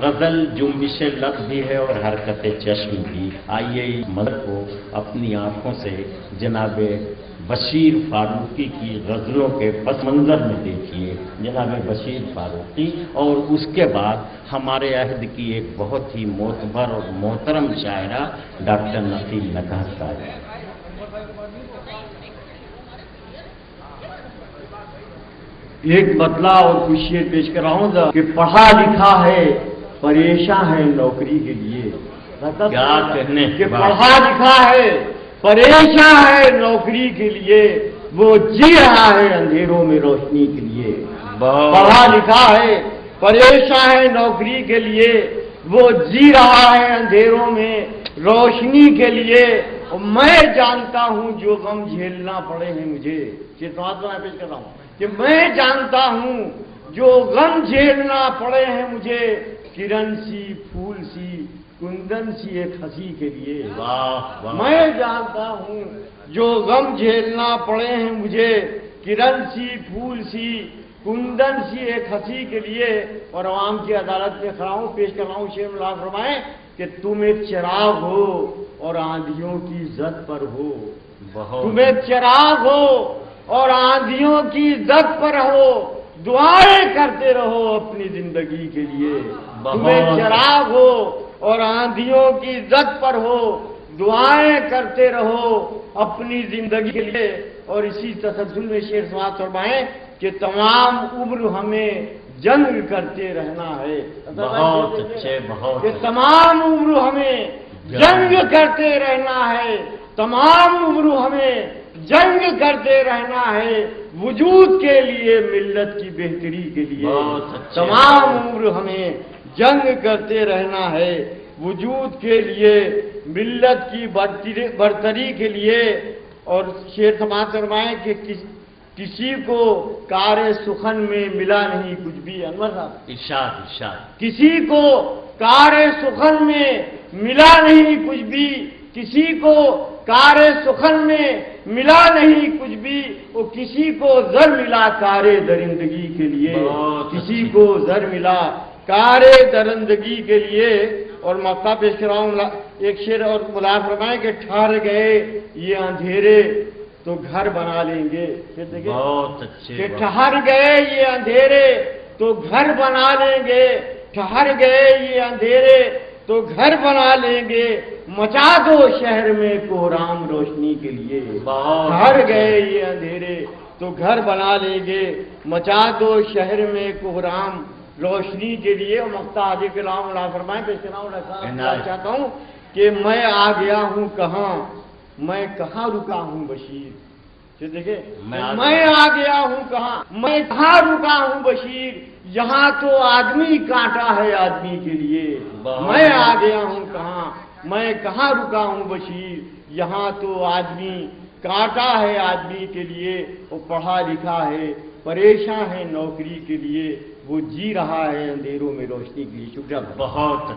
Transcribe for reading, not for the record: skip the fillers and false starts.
غزل جنبش لب بھی ہے اور حرکت چشم بھی۔ آئیے اس منظر کو اپنی آنکھوں سے جناب بشیر فاروقی کی غزلوں کے پس منظر میں دیکھیے، جناب بشیر فاروقی، اور اس کے بعد ہمارے عہد کی ایک بہت ہی معتبر اور محترم شاعرہ ڈاکٹر نسیم نگہت صاحب۔ ایک بدلا اور کچھ شعر پیش کر رہا ہوں کہ پڑھا لکھا ہے پریشان ہے نوکری کے لیے، کیا کہنے کہ پڑھا لکھا ہے پریشان ہے نوکری کے لیے، وہ جی رہا ہے اندھیروں میں روشنی کے لیے۔ پڑھا لکھا ہے پریشان ہے نوکری کے لیے، وہ جی رہا ہے اندھیروں میں روشنی کے لیے، اور میں جانتا ہوں جو غم جھیلنا پڑے ہیں مجھے، پیش کر رہا ہوں کہ میں جانتا ہوں جو غم جھیلنا پڑے ہیں مجھے، کرن سی پھول سی کندن سی ایک ہنسی کے لیے۔ میں جانتا ہوں جو غم جھیلنا پڑے ہیں مجھے، کرن سی پھول سی کندن سی ایک ہنسی کے لیے، اور عوام کی عدالت میں کھڑا ہوں، پیش کر رہا ہوں شعر ملاحظ فرمائیں کہ تم ایک چراغ ہو اور آندھیوں کی زد پر ہو، تم ایک چراغ ہو اور آندھیوں کی زد پر ہو، دعائیں کرتے رہو اپنی زندگی کے لیے۔ تم ایک چراغ ہو اور آندھیوں کی زد پر ہو، دعائیں کرتے رہو اپنی زندگی کے لیے۔ اور اسی تسلسل میں شعر سماعت فرمائیں کہ تمام عمر ہمیں جنگ کرتے رہنا ہے، بہت اچھے، بہت کہ تمام عمر ہمیں جنگ کرتے رہنا ہے، تمام عمر ہمیں جنگ کرتے رہنا ہے، وجود کے لیے ملت کی بہتری کے لیے۔ تمام عمر ہمیں جنگ کرتے رہنا ہے، وجود کے لیے ملت کی برتری کے لیے۔ اور شعر سماعت فرمائیں کہ کسی کو کار سخن میں ملا نہیں کچھ بھی، انور صاحب ارشاد ارشاد، کسی کو کار سخن میں ملا نہیں کچھ بھی، کسی کو کار سخن میں ملا نہیں کچھ بھی، وہ کسی کو زر ملا کار درندگی کے لیے، کسی کو زر ملا کار درندگی کے لیے۔ اور مقطع پیش کر رہا ہوں ایک شعر اور ملاحظ فرمائیں کہ ٹھہر گئے یہ اندھیرے تو گھر بنا لیں گے، بہت اچھے، کہ ٹھہر گئے یہ اندھیرے تو گھر بنا لیں گے، ٹھہر گئے یہ اندھیرے تو گھر بنا لیں گے، مچا دو شہر میں کوہرام روشنی کے لیے۔ ٹھہر گئے یہ اندھیرے تو گھر بنا لیں گے، مچا دو شہر میں کوہرام روشنی کے لیے۔ اور مقطع آگے کے نام اللہ فرمائیں، پیش کرنا چاہتا ہوں کہ میں آ گیا ہوں کہاں، میں کہاں رکا ہوں بشیر، دیکھیں میں آ گیا ہوں کہاں، میں کہاں رکا ہوں بشیر، یہاں تو آدمی کانٹا ہے آدمی کے لیے۔ میں آ گیا ہوں کہاں، میں کہاں رکا ہوں بشیر، یہاں تو آدمی کانٹا ہے آدمی کے لیے، وہ پڑھا لکھا ہے پریشان ہے نوکری کے لیے، وہ جی رہا ہے اندھیروں میں روشنی کے لیے۔ شکریہ، بہت